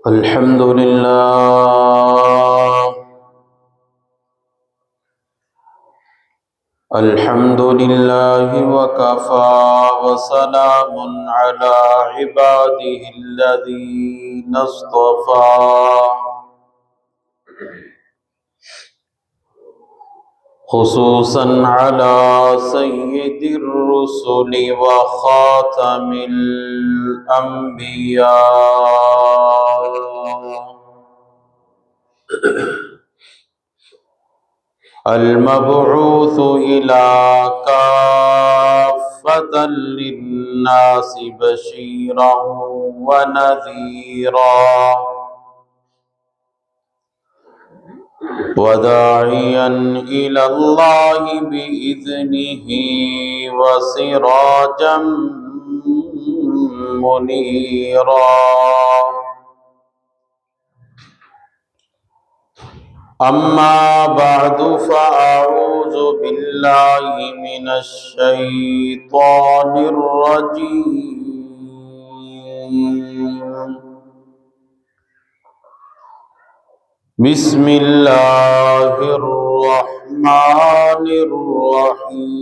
الحمد لله الحمد لله وكفى وسلام على عباده الذين اصطفى خصوصا على سيد الرسل وخاتم الأنبياء المبعوث إلى كافة للناس بشيرا ونذيرا وداعيا إلى الله بإذنه وسراجا منيرا. أما بعد فأعوذ بالله من الشيطان الرجيم. بسم الله الرحمن الرحيم.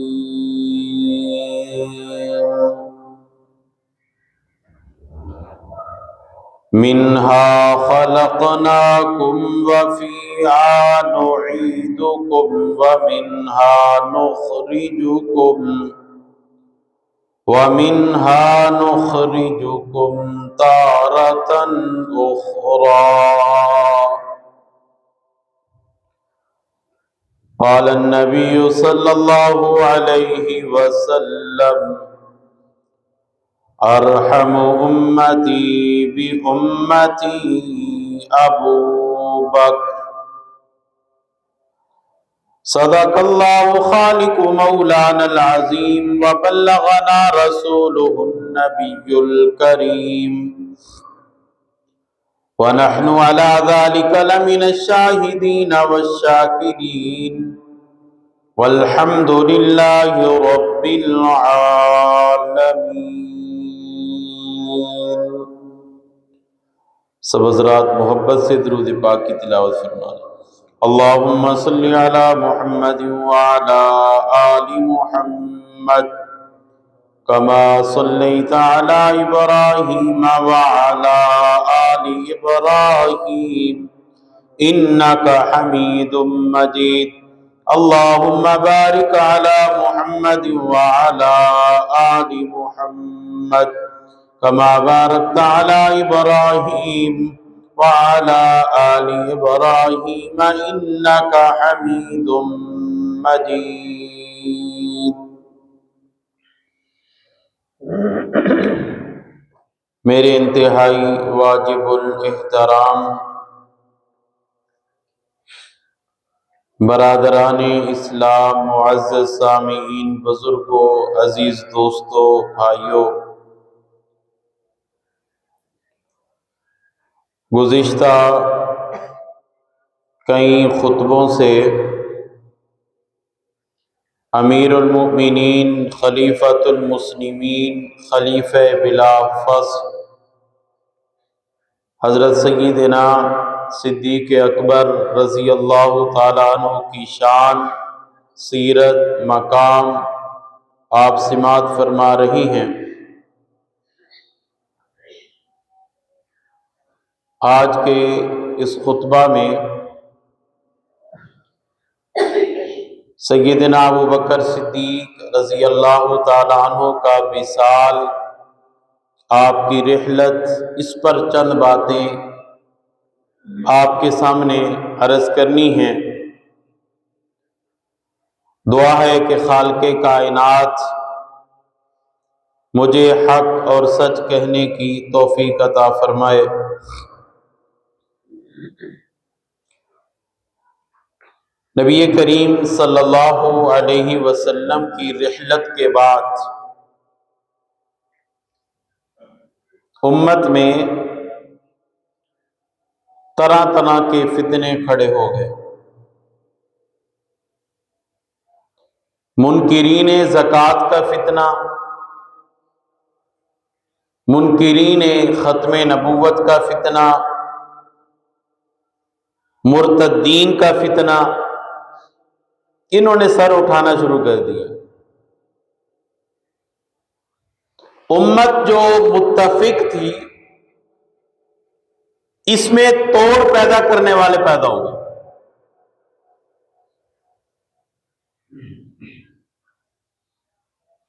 منها خلقناكم وفيها نعيدكم ومنها نخرجكم تارة أخرى. قال النبي صلى الله عليه وسلم: ارحم امتی بامتی ابو بکر. صدق اللہ خالق مولانا العظیم وبلغنا رسوله النبی الکریم ونحن على ذلك لمن الشاهدين والشاكرين والحمد لله رب العالمين. سب حضرات محبت سے درود پاک کی تلاوت فرمائیں. اللہم صلی علی محمد وعلی آل محمد کما صلیت علی ابراہیم وعلی آل ابراہیم انکا حمید مجید. اللہم بارک علی محمد وعلی آل محمد کما بارکت علی ابراہیم وعلی آل ابراہیم انکا حمید مجید. میرے انتہائی واجب الاحترام برادران اسلام، معزز سامعین، بزرگوں، عزیز دوستوں، بھائیوں، گزشتہ کئی خطبوں سے امیر المؤمنین، خلیفۃ المسلمین، خلیفہ بلا فصل حضرت سیدنا صدیق اکبر رضی اللہ تعالیٰ عنہ کی شان، سیرت، مقام آپ سماعت فرما رہی ہیں. آج کے اس خطبہ میں سیدنا ابو بکر صدیق رضی اللہ تعالیٰ عنہ کا وصال، آپ کی رحلت، اس پر چند باتیں آپ کے سامنے عرض کرنی ہیں. دعا ہے کہ خالق کائنات مجھے حق اور سچ کہنے کی توفیق عطا فرمائے. نبی کریم صلی اللہ علیہ وسلم کی رحلت کے بعد امت میں طرح طرح کے فتنے کھڑے ہو گئے. منکرین زکوٰۃ کا فتنہ، منکرین ختم نبوت کا فتنہ، مرتدین کا فتنہ، انہوں نے سر اٹھانا شروع کر دیا۔ امت جو متفق تھی اس میں توڑ پیدا کرنے والے پیدا ہو گئے۔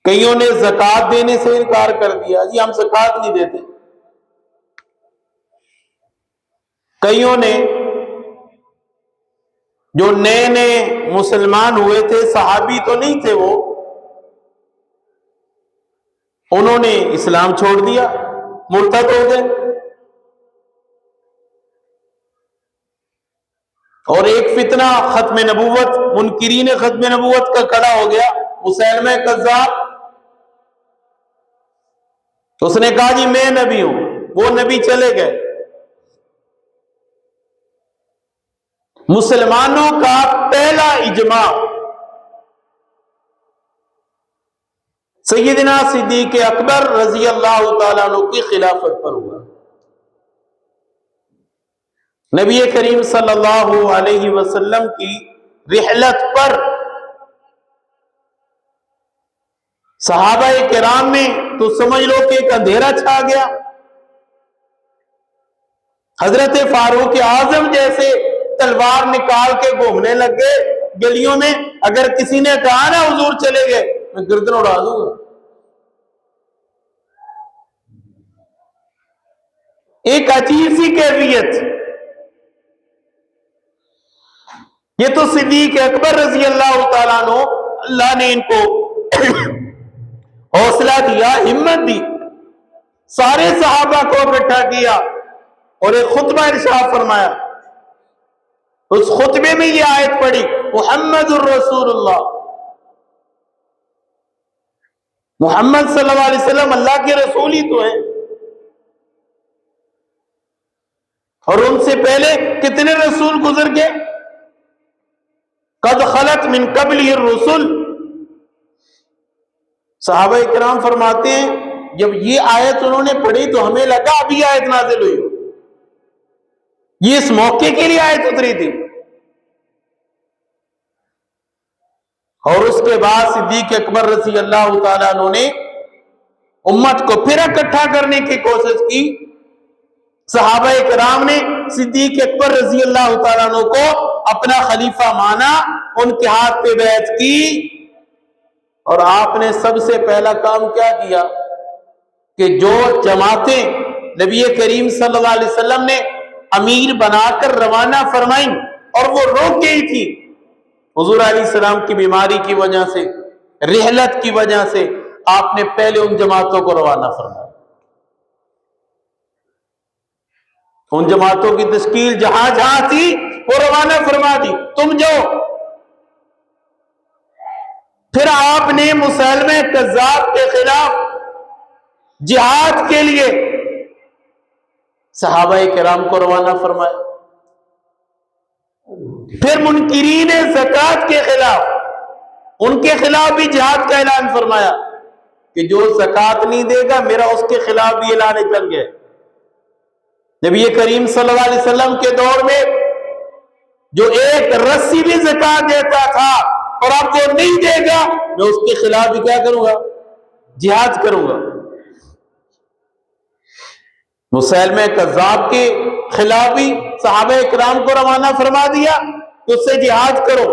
کئیوں نے زکوٰۃ دینے سے انکار کر دیا، جی ہم زکوٰۃ نہیں دیتے۔ کئیوں نے جو نئے نئے مسلمان ہوئے تھے، صحابی تو نہیں تھے وہ، انہوں نے اسلام چھوڑ دیا، مرتد ہو گئے۔ اور ایک فتنہ ختم نبوت، منکرین ختم نبوت کا کھڑا ہو گیا، مسیلمہ کذاب۔ اس نے کہا جی میں نبی ہوں، وہ نبی چلے گئے۔ مسلمانوں کا پہلا اجماع سیدنا صدیق اکبر رضی اللہ تعالیٰ عنہ کی خلافت پر ہوا۔ نبی کریم صلی اللہ علیہ وسلم کی رحلت پر صحابہ کرام میں تو سمجھ لو کہ ایک اندھیرا چھا گیا۔ حضرت فاروق اعظم جیسے تلوار نکال کے گھومنے لگ گئے گلیوں میں، اگر کسی نے کہا نا حضور چلے گئے، میں گردن اڑا دوں گا۔ ایک عجیب سی کیفیت۔ یہ تو صدیق اکبر رضی اللہ تعالیٰ عنہ، اللہ نے ان کو حوصلہ دیا، ہمت دی، سارے صحابہ کو اکٹھا کیا اور ایک خطبہ ارشاد فرمایا۔ اس خطبے میں یہ آیت پڑھی، محمد الرسول اللہ، محمد صلی اللہ علیہ وسلم اللہ کے رسول ہی تو ہیں۔ اور ان سے پہلے کتنے رسول گزر گئے؟ قد خلت من قبلہ الرسل۔ صحابہ کرام فرماتے ہیں جب یہ آیت انہوں نے پڑھی تو ہمیں لگا ابھی آیت نازل ہوئی، یہ اس موقع کے لیے آیت اتری تھی۔ اور اس کے بعد صدیق اکبر رضی اللہ تعالیٰ عنہ نے امت کو پھر اکٹھا کرنے کی کوشش کی۔ صحابہ کرام نے صدیق اکبر رضی اللہ تعالیٰ عنہ کو اپنا خلیفہ مانا، ان کے ہاتھ پہ بیعت کی، اور آپ نے سب سے پہلا کام کیا کیا کہ جو جماعتیں نبی کریم صلی اللہ علیہ وسلم نے امیر بنا کر روانہ فرمائیں اور وہ روک گئی تھی حضور علیہ السلام کی بیماری کی وجہ سے، رحلت کی وجہ سے، آپ نے پہلے ان جماعتوں کو روانہ فرمایا۔ ان جماعتوں کی تشکیل جہاں جہاں تھی وہ روانہ فرما دی، تم جاؤ۔ پھر آپ نے مسیلمہ کذاب کے خلاف جہاد کے لیے صحابہ کرام کو روانہ فرمایا۔ پھر منکرین زکوٰۃ کے خلاف، ان کے خلاف بھی جہاد کا اعلان فرمایا کہ جو زکوٰۃ نہیں دے گا میرا اس کے خلاف بھی اعلان جنگ ہے۔ نبی کریم صلی اللہ علیہ وسلم کے دور میں جو ایک رسی بھی زکوٰۃ دیتا تھا اور اب وہ نہیں دے گا، میں اس کے خلاف بھی کیا کروں گا؟ جہاد کروں گا۔ مسیلمہ کذاب کے خلاف بھی صحابہ کرام کو روانہ فرما دیا کہ اس سے جہاد کرو،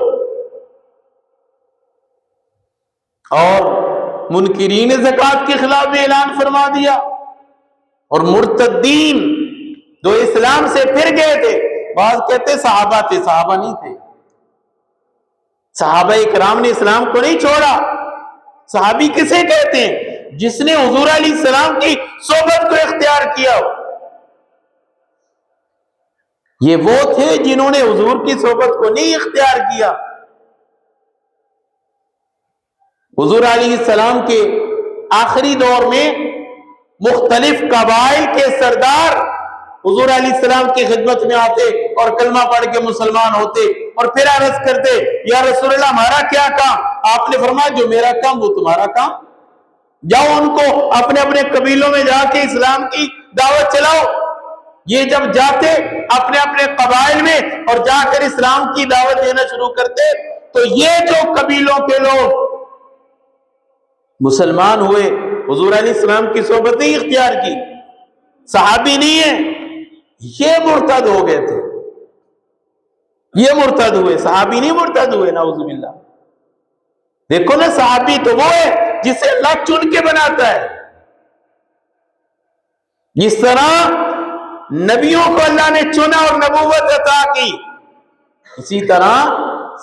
اور منکرین زکوٰۃ کے خلاف بھی اعلان فرما دیا۔ اور مرتدین جو اسلام سے پھر گئے تھے، بعض کہتے صحابہ تھے، صحابہ نہیں تھے۔ صحابہ کرام نے اسلام کو نہیں چھوڑا۔ صحابی کسے کہتے ہیں؟ جس نے حضور علیہ السلام کی صحبت کو اختیار کیا ہو۔ یہ وہ تھے جنہوں نے حضور کی صحبت کو نہیں اختیار کیا۔ حضور علیہ السلام کے آخری دور میں مختلف قبائل کے سردار حضور علیہ السلام کی خدمت میں آتے اور کلمہ پڑھ کے مسلمان ہوتے، اور پھر عرض کرتے یا رسول اللہ ہمارا کیا کام؟ آپ نے فرمایا جو میرا کام وہ تمہارا کام، جاؤ ان کو اپنے اپنے قبیلوں میں جا کے اسلام کی دعوت چلاؤ۔ یہ جب جاتے اپنے اپنے قبائل میں اور جا کر اسلام کی دعوت دینا شروع کرتے، تو یہ جو قبیلوں کے لوگ مسلمان ہوئے، حضور علیہ السلام کی صحبت نہیں اختیار کی، صحابی نہیں ہے، یہ مرتد ہو گئے تھے، یہ مرتد ہوئے، صحابی نہیں مرتد ہوئے، نعوذ باللہ۔ دیکھو نا، صحابی تو وہ ہے جسے اللہ چن کے بناتا ہے، جس طرح نبیوں کو اللہ نے چنا اور نبوت عطا کی، اسی طرح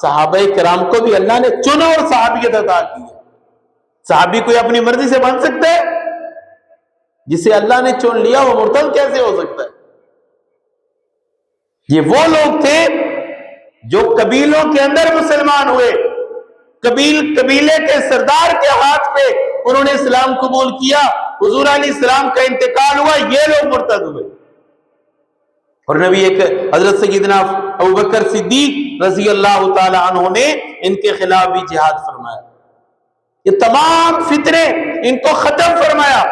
صحابہ کرام کو بھی اللہ نے چنا اور صحابیت عطا کی ہے۔ صحابی کوئی اپنی مرضی سے بن سکتا ہے؟ جسے اللہ نے چن لیا وہ مرتد کیسے ہو سکتا ہے؟ یہ وہ لوگ تھے جو قبیلوں کے اندر مسلمان ہوئے، قبیلے کے سردار کے ہاتھ پہ انہوں نے اسلام قبول کیا، حضور علیہ السلام کا انتقال ہوا، یہ لوگ مرتد ہوئے۔ اور نبی حضرت سیدنا ابوبکر صدیق رضی اللہ تعالی عنہ نے ان کے خلاف بھی جہاد فرمایا، یہ تمام فتنے ان کو ختم فرمایا،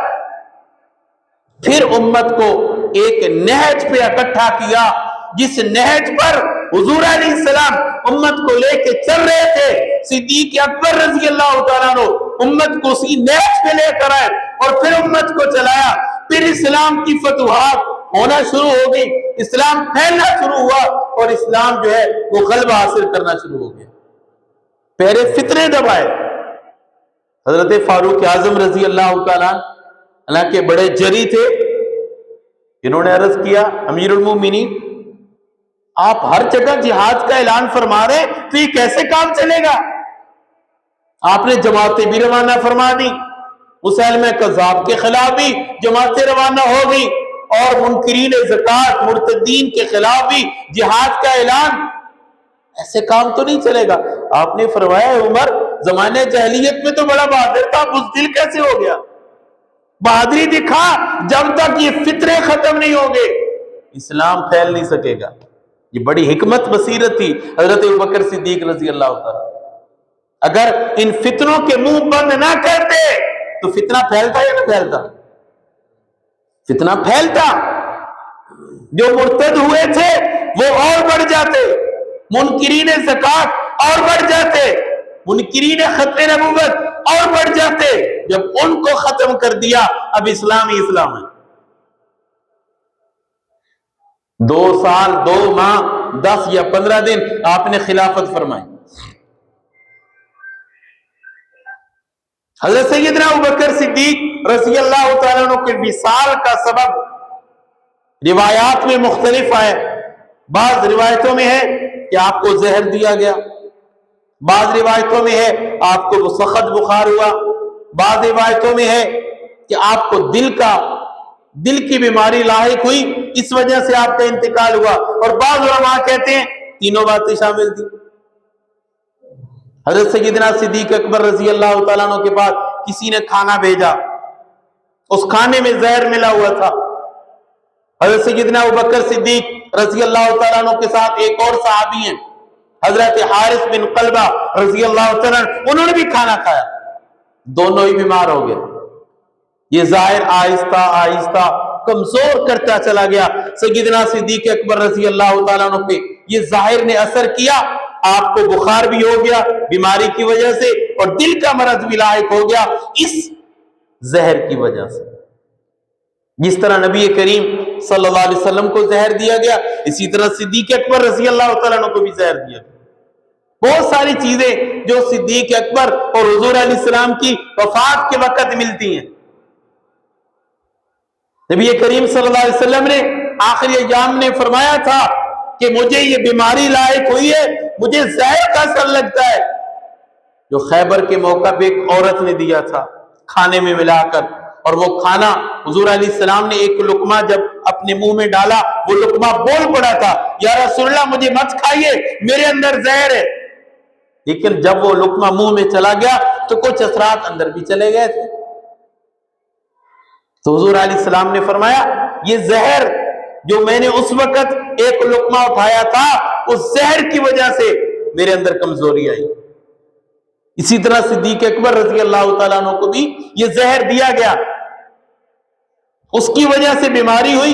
پھر امت کو ایک نہج پہ اکٹھا کیا، جس نہج پر حضور علیہ السلام امت کو لے کے چل رہے تھے۔ صدیق اکبر رضی اللہ تعالیٰ عنہ امت کو اسی نہج پہ لے کر آئے اور پھر امت کو چلایا، پھر اسلام کی فتوحات ہونا شروع ہو گئی، اسلام پھیلنا شروع ہوا اور اسلام جو ہے وہ غلبہ حاصل کرنا شروع ہو گیا۔ پہلے فتنے دبائے، حضرت فاروق اعظم رضی اللہ تعالیٰ عنہ کے بڑے جری تھے، انہوں نے عرض کیا، امیر المومنین آپ ہر جگہ جہاد کا اعلان فرما رہے تو یہ کیسے کام چلے گا؟ آپ نے جماعتیں بھی روانہ فرما دی، مسیلمہ کذاب کے خلاف بھی جماعتیں روانہ ہو گئی، اور منکرین زکوٰۃ مرتدین کے خلاف بھی جہاد کا اعلان، ایسے کام تو نہیں چلے گا۔ آپ نے فرمایا، عمر زمانے جاہلیت میں تو بڑا بہادر تھا، بزدل کیسے ہو گیا؟ بہادری دکھا، جب تک یہ فتنے ختم نہیں ہوں گے اسلام پھیل نہیں سکے گا۔ یہ بڑی حکمت بصیرت تھی حضرت ابوبکر صدیق رضی اللہ تعالیٰ۔ اگر ان فتنوں کے منہ بند نہ کرتے تو فتنہ پھیلتا یا نہ پھیلتا؟ فتنہ پھیلتا، جو مرتد ہوئے تھے وہ اور بڑھ جاتے، منکرین زکوٰۃ اور بڑھ جاتے، منکرین ختم نبوت اور بڑھ جاتے۔ جب ان کو ختم کر دیا اب اسلام ہی اسلام ہے۔ 2 سال 2 ماہ 10 یا 15 دن آپ نے خلافت فرمائی۔ حضرت سیدنا ابوبکر صدیق رضی اللہ تعالیٰ عنہ کے وصال کا سبب روایات میں مختلف آئے۔ بعض روایتوں میں ہے کہ آپ کو زہر دیا گیا، بعض روایتوں میں ہے آپ کو سخت بخار ہوا، بعض روایتوں میں ہے کہ آپ کو دل کی بیماری لاحق ہوئی، اس وجہ سے آپ کا انتقال ہوا، اور بعض علماء کہتے ہیں تینوں باتیں شامل تھی۔ حضرت سیدنا صدیق اکبر رضی اللہ تعالیٰ عنہ کے بعد کسی نے کھانا بھیجا، اس کھانے میں زہر ملا ہوا تھا۔ حضرت سیدنا ابوبکر صدیق رضی اللہ تعالیٰ عنہ کے ساتھ ایک اور صحابی ہیں حضرت حارث بن قلبہ رضی اللہ تعالیٰ عنہ، انہوں نے بھی کھانا کھایا، دونوں ہی بیمار ہو گئے۔ یہ ظاہر آہستہ آہستہ کمزور کرتا چلا گیا۔ سیدنا صدیق اکبر رضی اللہ تعالیٰ عنہ پہ یہ ظاہر نے اثر کیا، آپ کو بخار بھی ہو گیا بیماری کی وجہ سے، اور دل کا مرض بھی لاحق ہو گیا اس زہر کی وجہ سے۔ جس طرح نبی کریم صلی اللہ علیہ وسلم کو زہر دیا گیا، اسی طرح صدیق اکبر رضی اللہ تعالیٰ عنہ کو بھی زہر دیا گیا۔ بہت ساری چیزیں جو صدیق اکبر اور حضور علیہ السلام کی وفات کے وقت ملتی ہیں۔ نبی کریم صلی اللہ علیہ وسلم نے آخری ایام نے فرمایا تھا کہ مجھے یہ بیماری لاحق ہوئی ہے، مجھے زہر کا اثر لگتا ہے، جو خیبر کے موقع پہ ایک عورت نے دیا تھا کھانے میں ملا کر، اور وہ کھانا حضور علیہ السلام نے ایک لقمہ جب اپنے منہ میں ڈالا، وہ لقمہ بول پڑا تھا، یا رسول اللہ مجھے مت کھائیے میرے اندر زہر ہے، لیکن جب وہ لقمہ منہ میں چلا گیا تو کچھ اثرات اندر بھی چلے گئے تھے۔ تو حضور علیہ السلام نے فرمایا یہ زہر جو میں نے اس وقت ایک لقمہ اٹھایا تھا، اس زہر کی وجہ سے میرے اندر کمزوری آئی۔ اسی طرح صدیق اکبر رضی اللہ تعالیٰ عنہ کو بھی یہ زہر دیا گیا، اس کی وجہ سے بیماری ہوئی،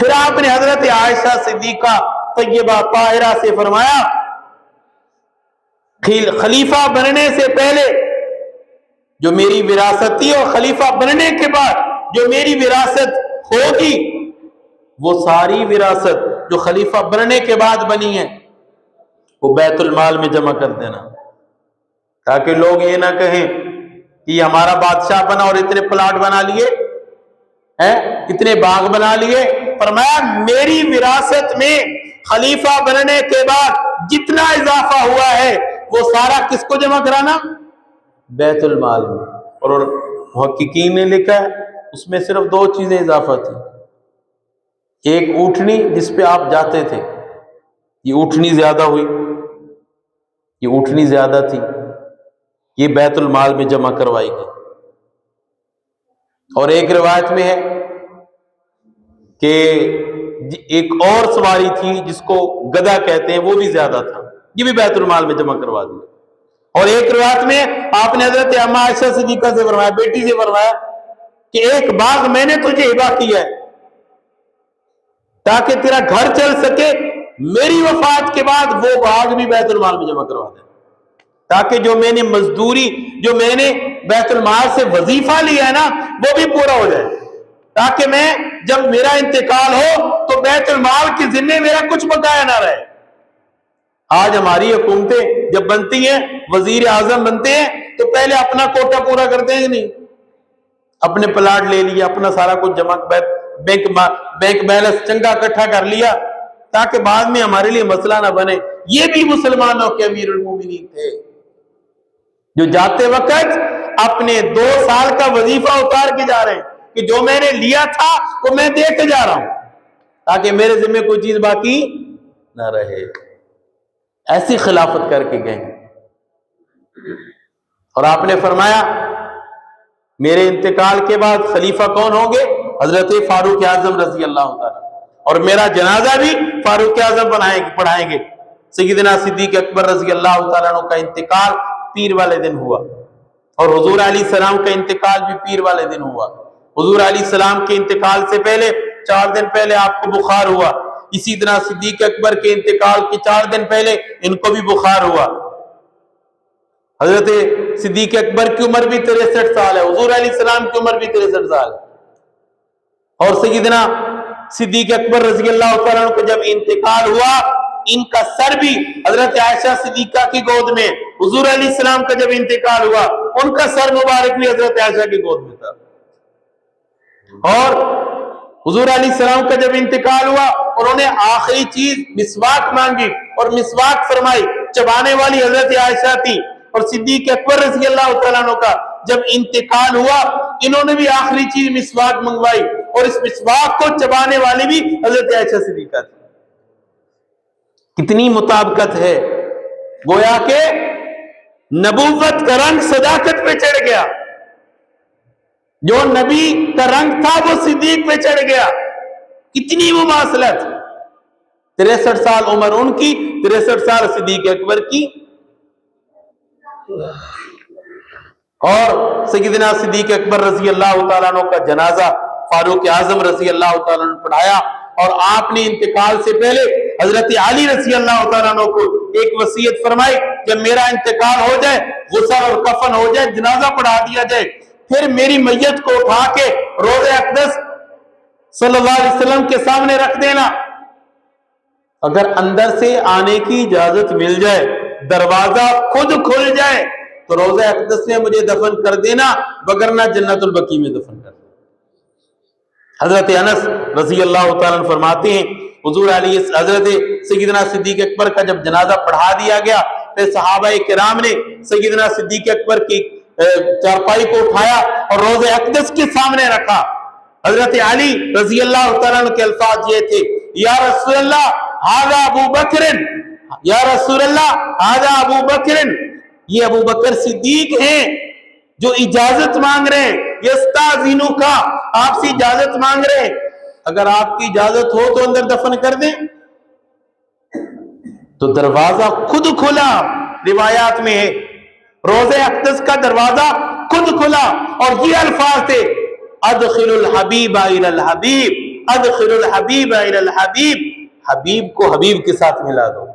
پھر آپ نے حضرت عائشہ صدیقہ طیبہ طاہرہ سے فرمایا خلیفہ بننے سے پہلے جو میری وراثت تھی اور خلیفہ بننے کے بعد جو میری وراثت ہوگی وہ ساری وراثت جو خلیفہ بننے کے بعد بنی ہے وہ بیت المال میں جمع کر دینا، تاکہ لوگ یہ نہ کہیں کہ یہ ہمارا بادشاہ بنا اور اتنے پلاٹ بنا لیے اتنے باغ بنا لیے۔ فرمایا میری وراثت میں خلیفہ بننے کے بعد جتنا اضافہ ہوا ہے وہ سارا کس کو جمع کرانا؟ بیت المال میں۔ اور محققین نے لکھا ہے اس میں صرف 2 چیزیں اضافہ تھی، ایک اونٹنی جس پہ آپ جاتے تھے، یہ اونٹنی زیادہ ہوئی، یہ اونٹنی زیادہ تھی، یہ بیت المال میں جمع کروائی گئی۔ اور ایک روایت میں ہے کہ ایک اور سواری تھی جس کو گدھا کہتے ہیں، وہ بھی زیادہ تھا، یہ بھی بیت المال میں جمع کروا دیا۔ اور ایک روایت میں آپ نے حضرت اما عائشہ صدیقہ سے فرمایا، بیٹی سے فرمایا کہ ایک باغ میں نے تجھے ہبہ کیا ہے تاکہ تیرا گھر چل سکے، میری وفات کے بعد وہ باغ بھی بیت المال میں جمع کروا دے، تاکہ جو میں نے مزدوری، جو میں نے بیت المال سے وظیفہ لیا ہے نا، وہ بھی پورا ہو جائے، تاکہ میں جب میرا انتقال ہو تو بیت المال کے ذمے میرا کچھ بقایا نہ رہے۔ آج ہماری حکومتیں جب بنتی ہیں، وزیر اعظم بنتے ہیں تو پہلے اپنا کوٹا پورا کرتے ہیں کہ نہیں، اپنے پلاٹ لے لیا، اپنا سارا کچھ جمع، بینک بیلنس چنگا اکٹھا کر لیا تاکہ بعد میں ہمارے لیے مسئلہ نہ بنے۔ یہ بھی مسلمانوں کے امیر المومنین تھے جو جاتے وقت اپنے 2 سال کا وظیفہ اتار کے جا رہے ہیں کہ جو میں نے لیا تھا وہ میں دے کے جا رہا ہوں تاکہ میرے ذمہ کوئی چیز باقی نہ رہے۔ ایسی خلافت کر کے گئے۔ اور آپ نے فرمایا میرے انتقال کے بعد خلیفہ کون ہوں گے؟ حضرت فاروق اعظم رضی اللہ تعالیٰ، اور میرا جنازہ بھی فاروق اعظم پڑھائیں گے۔ سیدنا صدیق اکبر رضی اللہ تعالیٰ عنہ کا انتقال پیر والے دن ہوا، اور حضور علیہ السلام کا انتقال بھی پیر والے دن ہوا۔ حضور علیہ السلام کے انتقال سے پہلے 4 دن پہلے آپ کو بخار ہوا، اسی طرح صدیق اکبر کے انتقال کے 4 دن پہلے ان کو بھی بخار ہوا۔ حضرت صدیق اکبر کی عمر بھی 63 سال ہے، حضور علیہ السلام کی عمر بھی 63 سال ہے، اور سیدنا صدیق اکبر رضی اللہ تعالیٰ عنہ کو جب انتقال ہوا، ان کا سر بھی حضرت عائشہ صدیقہ کی گود میں، حضور علیہ السلام کا جب انتقال ہوا ان کا سر مبارک بھی حضرت عائشہ کی گود میں تھا۔ اور حضور علیہ السلام کا جب انتقال ہوا انہوں نے آخری چیز مسواک مانگی اور مسواک فرمائی، چبانے والی حضرت عائشہ تھی، اور صدیق اکبر رضی اللہ تعالیٰ عنہ کا جب انتقال ہوا انہوں نے بھی آخری چیز مسواک منگوائی، اور اس مسواک کو چبانے والی بھی حضرت عائشہ صدیقہ تھی۔ کتنی مطابقت ہے، گویا کہ نبوت کا رنگ صداقت پہ چڑھ گیا، جو نبی کا رنگ تھا وہ صدیق پہ چڑھ گیا۔ کتنی مماثلت، 63 سال عمر ان کی، 63 سال صدیق اکبر کی۔ اور سیدنا صدیق اکبر رضی اللہ تعالیٰ عنہ کا جنازہ فاروق اعظم رضی اللہ تعالیٰ عنہ پڑھایا، اور آپ نے انتقال سے پہلے حضرت علی رضی اللہ تعالیٰ عنہ کو ایک وصیت فرمائی، جب میرا انتقال ہو جائے، غسل اور کفن ہو جائے، جنازہ پڑھا دیا جائے، پھر میری میت کو اٹھا کے روضہ اقدس صلی اللہ علیہ وسلم کے سامنے رکھ دینا، اگر اندر سے آنے کی اجازت مل جائے، دروازہ خود کھل جائے تو روضہ اقدس میں مجھے دفن کر دینا، وگرنہ جنت البقیع میں دفن کر دینا۔ حضرت انس رضی اللہ تعالیٰ عنہ فرماتے ہیں حضرت سیدنا صدیق اکبر کا جب جنازہ پڑھا دیا گیا، پھر صحابہ کرام نے سیدنا صدیق اکبر کی چارپائی کو اٹھایا اور روضہ اقدس کے سامنے رکھا۔ حضرت علی رضی اللہ تعالیٰ عنہ کے الفاظ یہ تھے، یا رسول اللہ ھذا ابو بکر، یا رسول اللہ ھذا ابو بکر، یہ ابو بکر صدیق ہیں جو اجازت مانگ رہے ہیں، یستاذنک، آپ سے اجازت مانگ رہے ہیں، اگر آپ کی اجازت ہو تو اندر دفن کر دیں۔ تو دروازہ خود کھلا، روایات میں ہے روضہ اقدس کا دروازہ خود کھلا، اور یہ الفاظ تھے ادخل الحبیب الی الحبیب، ادخل الحبیب الی الحبیب، حبیب کو حبیب کے ساتھ ملا دو،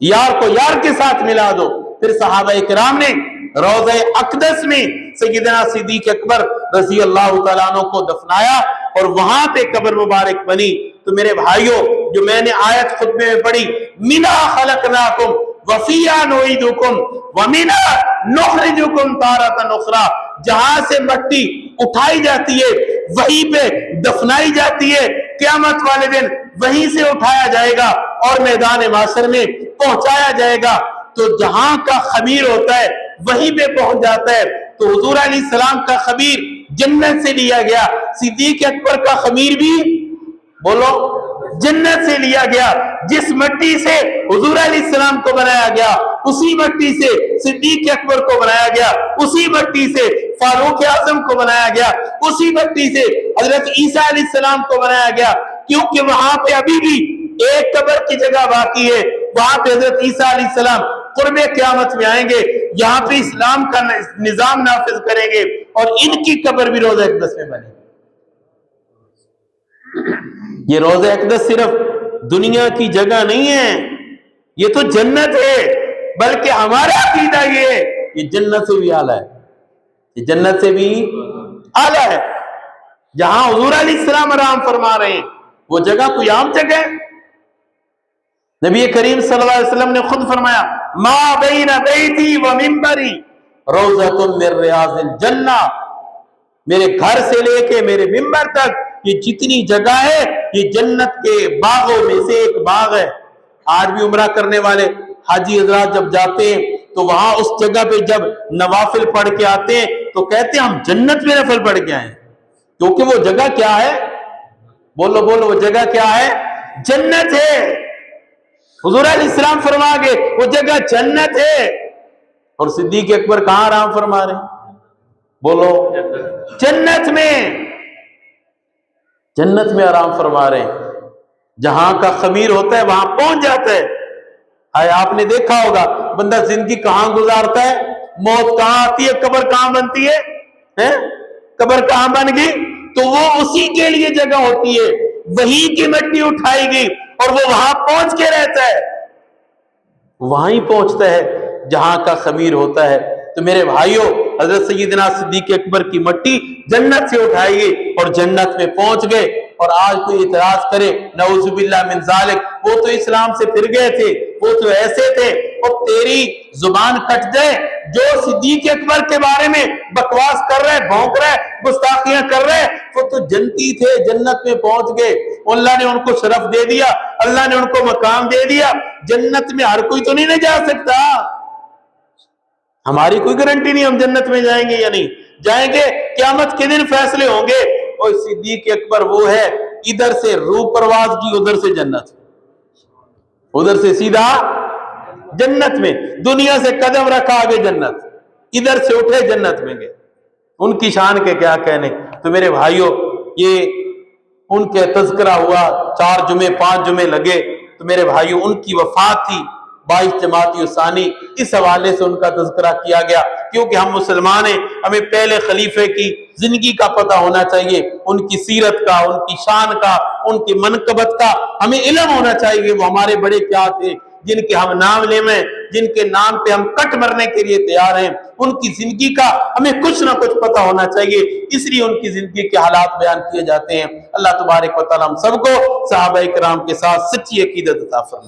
یار کو یار کے ساتھ ملا دو۔ پھر صحابہ کرام نے روضہ اقدس میں سیدنا صدیق اکبر رضی اللہ تعالیٰ عنہ کو دفنایا اور وہاں پہ قبر مبارک بنی۔ تو میرے بھائیوں، جو میں نے آیت خطبے میں پڑھی، مِنْہَا خَلَقْنَاكُمْ وَفِيهَا نُعِيدُكُمْ وَمِنْهَا نُخْرِجُكُمْ تَارَةً أُخْرَىٰ، جہاں سے مٹی اٹھائی جاتی ہے وہیں پہ دفنائی جاتی ہے، قیامت والے دن وہیں سے اٹھایا جائے گا اور میدان محشر میں پہنچایا جائے گا۔ تو جہاں کا خمیر ہوتا ہے وہیں پہ پہنچ جاتا ہے۔ تو حضور علیہ السلام کا خمیر جنت سے لیا گیا، صدیق اکبر کا خمیر بھی بولو جنت سے لیا گیا۔ جس مٹی سے حضور علیہ السلام کو بنایا گیا اسی مٹی سے صدیق اکبر کو بنایا گیا، اسی مٹی سے فاروق اعظم کو بنایا گیا، اسی مٹی سے حضرت عیسیٰ علیہ السلام کو بنایا گیا، کیونکہ وہاں پہ ابھی بھی ایک قبر کی جگہ باقی ہے، وہاں پہ حضرت عیسیٰ علیہ السلام قرب قیامت میں آئیں گے، یہاں پہ اسلام کا نظام نافذ کریں گے اور ان کی قبر بھی روضہ اقدس میں بنے گی۔ یہ روضہ اقدس صرف دنیا کی جگہ نہیں ہے، یہ تو جنت ہے، بلکہ ہمارا عقیدہ یہ جنت سے بھی اعلیٰ ہے، یہ جنت سے بھی اعلیٰ ہے۔ جہاں حضور علیہ السلام آرام فرما رہے ہیں وہ جگہ کوئی عام جگہ ہے؟ نبی کریم صلی اللہ علیہ وسلم نے خود فرمایا، ما بین بیتی و منبری روضۃ من ریاض الجنہ، میرے گھر سے لے کے میرے منبر تک یہ جتنی جگہ ہے یہ جنت کے باغوں میں سے ایک باغ ہے۔ آج بھی عمرہ کرنے والے حاجی حضرات جب جاتے ہیں تو وہاں اس جگہ پہ جب نوافل پڑھ کے آتے ہیں تو کہتے ہیں ہم جنت میں نفل پڑھ کے آئے، کیونکہ وہ جگہ کیا ہے؟ بولو بولو، وہ جگہ کیا ہے؟ جنت ہے۔ حضور علیہ السلام فرما گئے وہ جگہ جنت ہے۔ اور صدیق اکبر کہاں آرام فرما رہے ہیں؟ بولو جنت میں، جنت میں آرام فرما رہے ہیں۔ جہاں کا خمیر ہوتا ہے وہاں پہنچ جاتا ہے۔ آپ نے دیکھا ہوگا بندہ زندگی کہاں گزارتا ہے، موت کہاں آتی ہے، قبر کہاں بنتی ہے، قبر کہاں بن گئی، تو وہ اسی کے لیے جگہ ہوتی ہے، وہیں کی مٹی اٹھائی گئی اور وہ وہاں پہنچ کے رہتا ہے، وہیں پہنچتا ہے جہاں کا خمیر ہوتا ہے۔ تو میرے بھائیوں، حضرت سیدنا صدیق اکبر کی مٹی جنت سے اٹھائی گئی اور جنت میں پہنچ گئے۔ اور آج کوئی اعتراض کرے نعوذ باللہ من ذالک، وہ تو اسلام سے پھر گئے تھے، وہ تو ایسے تھے، اور تیری زبان کٹ جائے، جو صدیق اکبر کے بارے میں بکواس کر رہے، بھونک رہے، گستاخیاں کر رہے، وہ تو جنتی تھے، جنت میں پہنچ گئے، اللہ نے ان کو شرف دے دیا، اللہ نے ان کو مقام دے دیا۔ جنت میں ہر کوئی تو نہیں جا سکتا، ہماری کوئی گارنٹی نہیں ہم جنت میں جائیں گے یا نہیں جائیں گے، قیامت کے دن فیصلے ہوں گے۔ اور صدیق اکبر وہ ہے، ادھر سے روح پرواز کی، ادھر سے جنت، ادھر سے سیدھا جنت میں، دنیا سے قدم رکھا آگے جنت، ادھر سے اٹھے جنت میں گئے۔ ان کی شان کے کیا کہنے۔ تو میرے بھائیوں، یہ ان کے تذکرہ ہوا، 4 جمعے 5 جمعے لگے، تو میرے بھائیوں ان کی وفات تھی 22 جمادی الثانی، اس حوالے سے ان کا تذکرہ کیا گیا، کیونکہ ہم مسلمان ہیں، ہمیں پہلے خلیفے کی زندگی کا پتہ ہونا چاہیے، ان کی سیرت کا، ان کی شان کا، ان کی منقبت کا ہمیں علم ہونا چاہیے، وہ ہمارے بڑے کیا تھے جن کے ہم نام لے میں، جن کے نام پہ ہم کٹ مرنے کے لیے تیار ہیں، ان کی زندگی کا ہمیں کچھ نہ کچھ پتہ ہونا چاہیے، اس لیے ان کی زندگی کے حالات بیان کیے جاتے ہیں۔ اللہ تبارک و تعالی ہم سب کو صحابہ کرام کے ساتھ سچی عقیدت عطا فرمائے۔